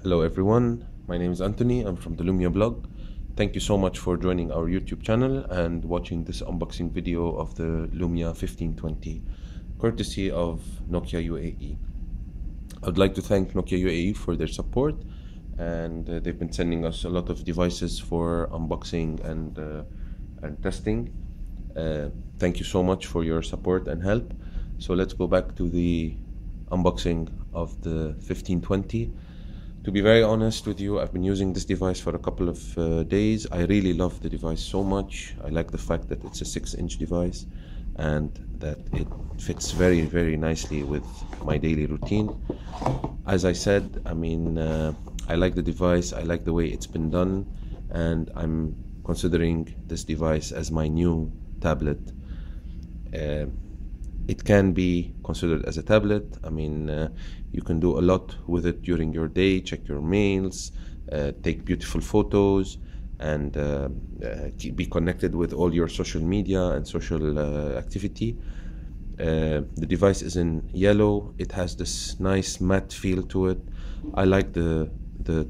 Hello everyone, my name is Anthony. I'm from the Lumia blog. Thank you so much for joining our YouTube channel and watching this unboxing video of the Lumia 1520, courtesy of Nokia UAE. I'd like to thank Nokia UAE for their support, and they've been sending us a lot of devices for unboxing and testing. Thank you so much for your support and help. So let's go back to the unboxing of the 1520. To be very honest with you, I've been using this device for a couple of days. I really love the device so much. I like the fact that it's a 6-inch device and that it fits very, very nicely with my daily routine. As I said, I like the device, I like the way it's been done, and I'm considering this device as my new tablet. It can be considered as a tablet. You can do a lot with it during your day, check your mails, take beautiful photos, and be connected with all your social media and social activity. The device is in yellow. It has this nice matte feel to it. I like the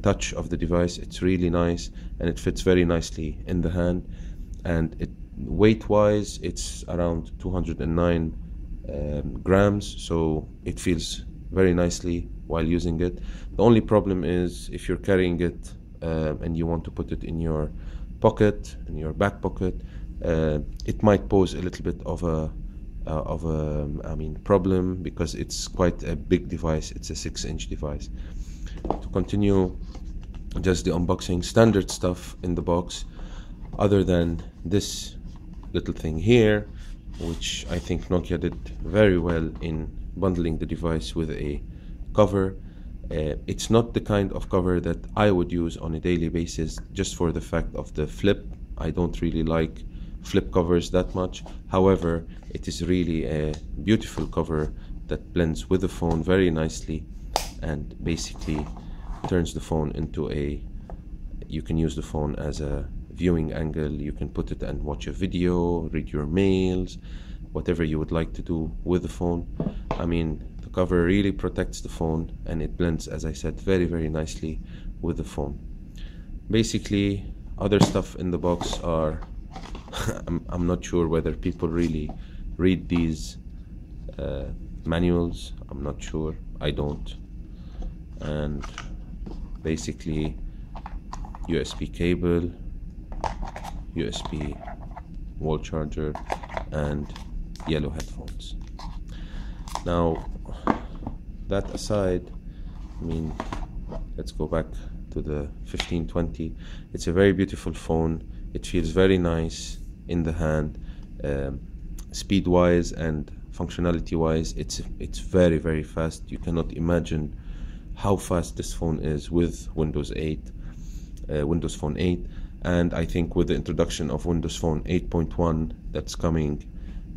touch of the device. It's really nice, and it fits very nicely in the hand. And weight-wise, it's around 209 grams, so it feels very nicely while using it. The only problem is if you're carrying it and you want to put it in your pocket, in your back pocket, it might pose a little bit of a problem, because it's quite a big device. It's a 6-inch device. To continue just the unboxing, standard stuff in the box, other than this little thing here, which I think Nokia did very well in bundling the device with a cover. It's not the kind of cover that I would use on a daily basis, just for the fact of the flip. I don't really like flip covers that much. However, it is really a beautiful cover that blends with the phone very nicely, and basically turns the phone into you can use the phone as a viewing angle. You can put it and watch a video, read your mails, whatever you would like to do with the phone. The cover really protects the phone, and it blends, as I said, very, very nicely with the phone. Basically, other stuff in the box are I'm not sure whether people really read these manuals. I'm not sure. I don't. And basically, USB cable, USB wall charger, and yellow headphones. Now, that aside, let's go back to the 1520. It's a very beautiful phone. It feels very nice in the hand. Speed wise and functionality wise, it's very, very fast. You cannot imagine how fast this phone is with Windows Phone 8. And I think with the introduction of Windows Phone 8.1 that's coming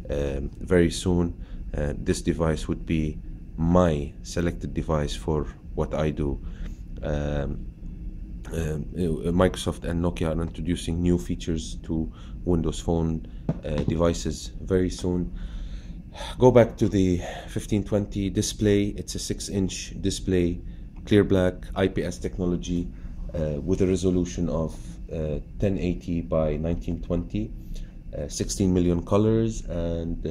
very soon, this device would be my selected device for what I do. Microsoft and Nokia are introducing new features to Windows Phone devices very soon. Go back to the 1520 display. It's a 6-inch display, clear black, IPS technology, with a resolution of 1080 by 1920, 16 million colors, and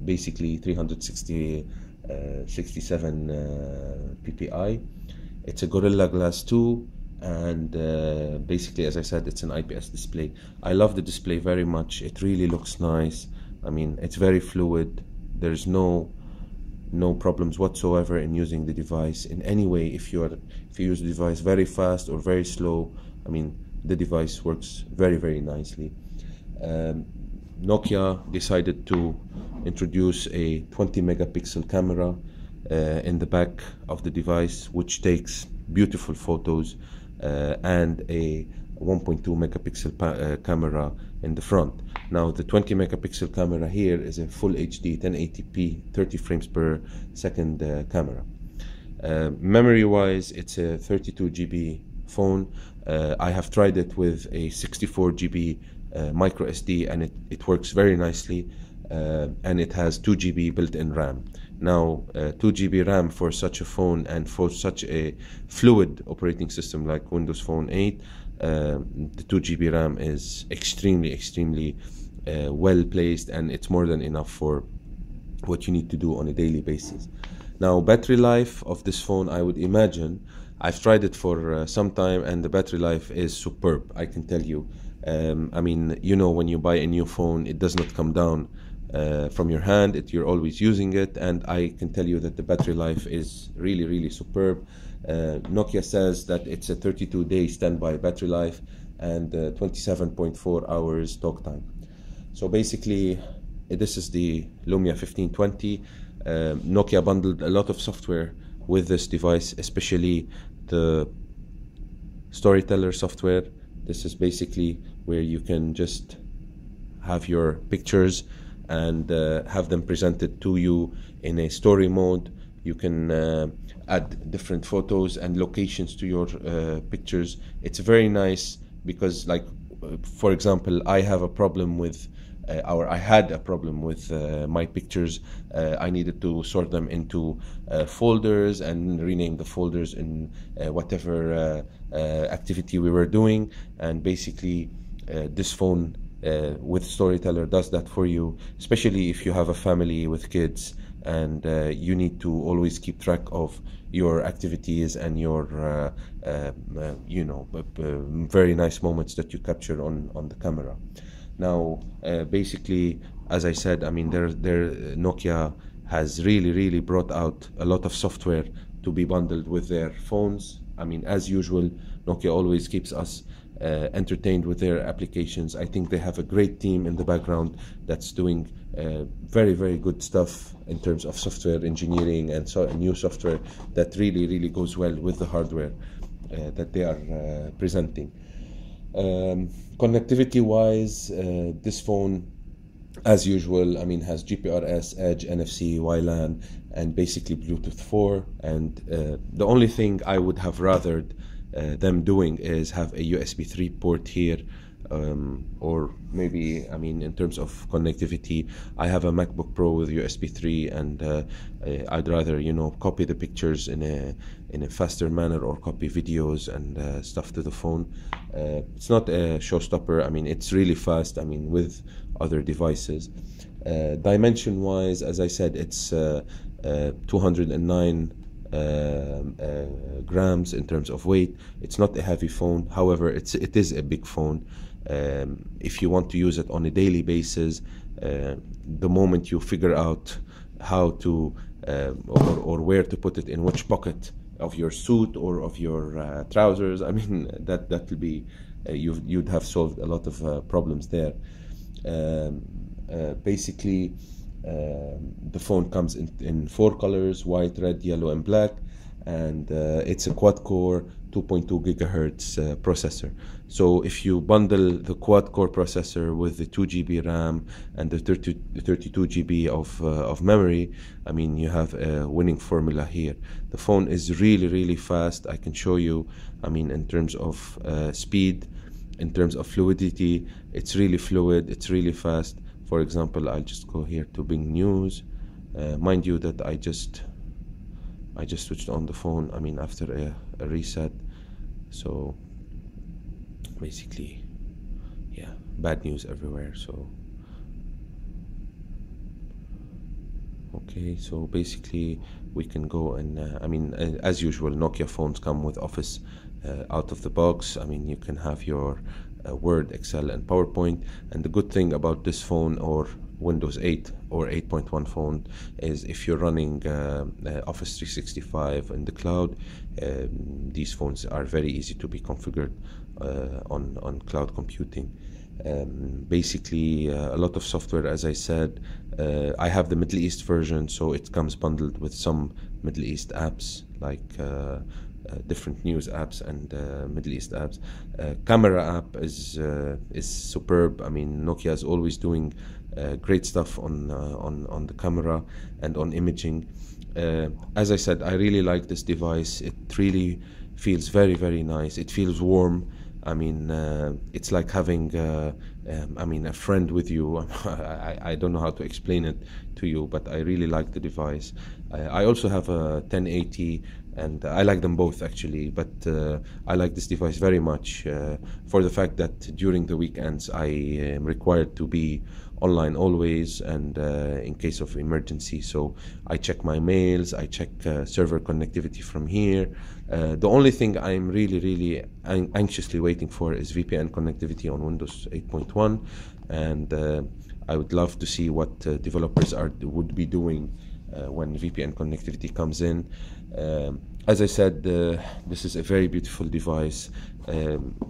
basically 367 ppi. It's a Gorilla Glass 2, and basically, as I said, it's an IPS display. I love the display very much. It really looks nice. It's very fluid. There's no problems whatsoever in using the device in any way. If you use the device very fast or very slow, the device works very, very nicely. Nokia decided to introduce a 20 megapixel camera in the back of the device, which takes beautiful photos, and a 1.2 megapixel camera in the front. Now, the 20 megapixel camera here is a full HD 1080p 30 frames per second camera. Memory wise, it's a 32 GB phone. I have tried it with a 64 GB micro SD, and it works very nicely, and it has 2 GB built-in RAM. Now, 2 GB RAM for such a phone and for such a fluid operating system like Windows Phone 8, the 2 GB RAM is extremely well placed, and it's more than enough for what you need to do on a daily basis. Now, battery life of this phone, I would imagine, I've tried it for some time, and the battery life is superb, I can tell you. I mean, you know, when you buy a new phone, it does not come down from your hand. You're always using it, and I can tell you that the battery life is really superb. Nokia says that it's a 32-day standby battery life and 27.4 hours talk time. So basically, this is the Lumia 1520. Nokia bundled a lot of software with this device, especially the Storyteller software. This is basically where you can just have your pictures and have them presented to you in a story mode. You can add different photos and locations to your pictures. It's very nice because, like, for example, I have a problem with or I had a problem with my pictures. I needed to sort them into folders and rename the folders in whatever activity we were doing, and basically this phone with Storyteller does that for you, especially if you have a family with kids and you need to always keep track of your activities and your you know, very nice moments that you capture on the camera. Now, basically, as I said, I mean, Nokia has really brought out a lot of software to be bundled with their phones. I mean, as usual, Nokia always keeps us entertained with their applications. I think they have a great team in the background that's doing very good stuff in terms of software engineering and new software that really goes well with the hardware that they are presenting. Connectivity wise, this phone, as usual, I mean, has GPRS, Edge, NFC, WLAN, and basically Bluetooth 4. And the only thing I would have rathered them doing is have a USB 3 port here, or maybe, I mean, in terms of connectivity, I have a MacBook Pro with USB 3, and I'd rather, you know, copy the pictures in a faster manner, or copy videos and stuff to the phone. It's not a showstopper. I mean, it's really fast, I mean, with other devices. Dimension wise, as I said, it's 209 grams in terms of weight. It's not a heavy phone, however, it is a big phone. If you want to use it on a daily basis, the moment you figure out how to or where to put it, in which pocket of your suit or of your trousers, I mean, that will be you'd have solved a lot of problems there. Basically, the phone comes in 4 colors: white, red, yellow, and black, and it's a quad-core 2.2 gigahertz processor. So if you bundle the quad-core processor with the 2 GB RAM and the 32 GB of memory, I mean, you have a winning formula here. The phone is really fast. I can show you, I mean, in terms of speed, in terms of fluidity, it's really fluid, it's really fast. For example, I'll just go here to Bing News. Mind you that I just switched on the phone, I mean, after a reset. So basically, yeah, bad news everywhere. So okay, so basically we can go and I mean, as usual, Nokia phones come with Office out of the box. I mean, you can have your Word, Excel, and PowerPoint. And the good thing about this phone, or Windows 8 or 8.1 phone, is if you're running Office 365 in the cloud, these phones are very easy to be configured on cloud computing. Basically, a lot of software, as I said. I have the Middle East version, so it comes bundled with some Middle East apps, like different news apps and Middle East apps. Camera app is superb. I mean, Nokia is always doing great stuff on the camera and on imaging. As I said, I really like this device. It really feels very nice. It feels warm. I mean, it's like having, I mean, a friend with you. I don't know how to explain it to you, but I really like the device. I also have a 1080, and I like them both actually, but I like this device very much for the fact that during the weekends I am required to be online always, and in case of emergency, so I check my mails, I check server connectivity from here. The only thing I'm really anxiously waiting for is VPN connectivity on Windows 8.1, and I would love to see what developers would be doing when VPN connectivity comes in. As I said, this is a very beautiful device.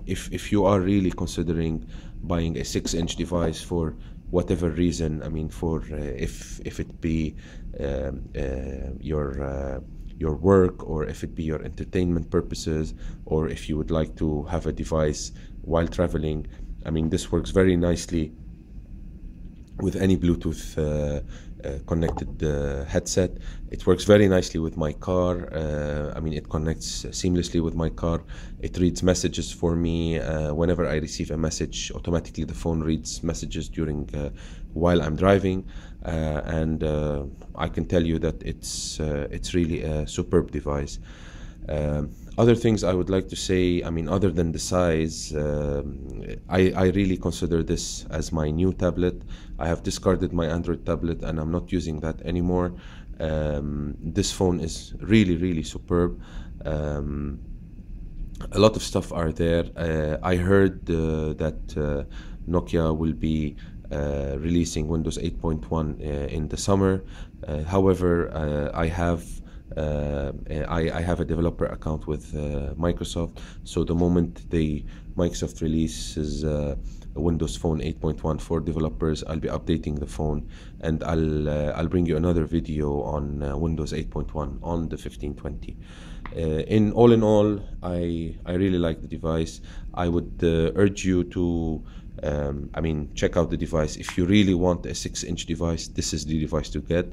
If you are really considering buying a 6-inch device for whatever reason, I mean, for if it be your work, or if it be your entertainment purposes, or if you would like to have a device while traveling, I mean, this works very nicely with any Bluetooth connected headset. It works very nicely with my car. I mean, it connects seamlessly with my car. It reads messages for me. Whenever I receive a message, automatically the phone reads messages during while I'm driving, and I can tell you that it's really a superb device. Other things I would like to say, I mean, other than the size, I really consider this as my new tablet. I have discarded my Android tablet and I'm not using that anymore. This phone is really superb. A lot of stuff are there. I heard that Nokia will be releasing Windows 8.1 in the summer. However, I have a developer account with Microsoft, so the moment Microsoft releases Windows Phone 8.1 for developers, I'll be updating the phone, and I'll bring you another video on Windows 8.1 on the 1520. In all, I really like the device. I would urge you to I mean, check out the device. If you really want a 6-inch device, this is the device to get.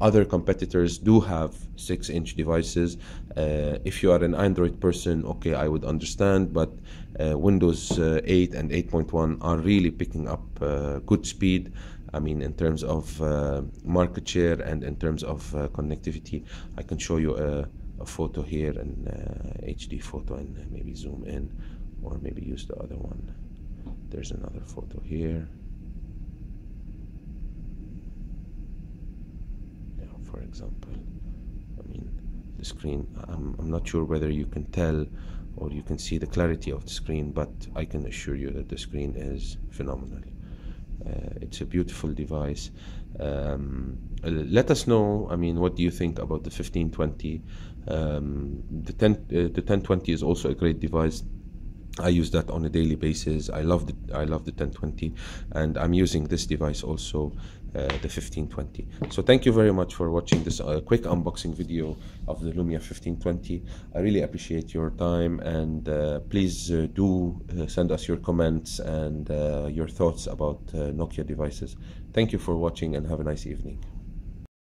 Other competitors do have 6-inch devices. If you are an Android person, okay, I would understand, but Windows 8 and 8.1 are really picking up good speed. I mean, in terms of market share and in terms of connectivity. I can show you a photo here, an HD photo, and maybe zoom in, or maybe use the other one. There's another photo here. Yeah, for example, I mean, the screen, I'm not sure whether you can tell or you can see the clarity of the screen, but I can assure you that the screen is phenomenal. It's a beautiful device. Let us know, I mean, what do you think about the 1520? The 1020 is also a great device. I use that on a daily basis. I love the 1020, and I'm using this device also, the 1520. So thank you very much for watching this quick unboxing video of the Lumia 1520. I really appreciate your time, and please do send us your comments and your thoughts about Nokia devices. Thank you for watching, and have a nice evening.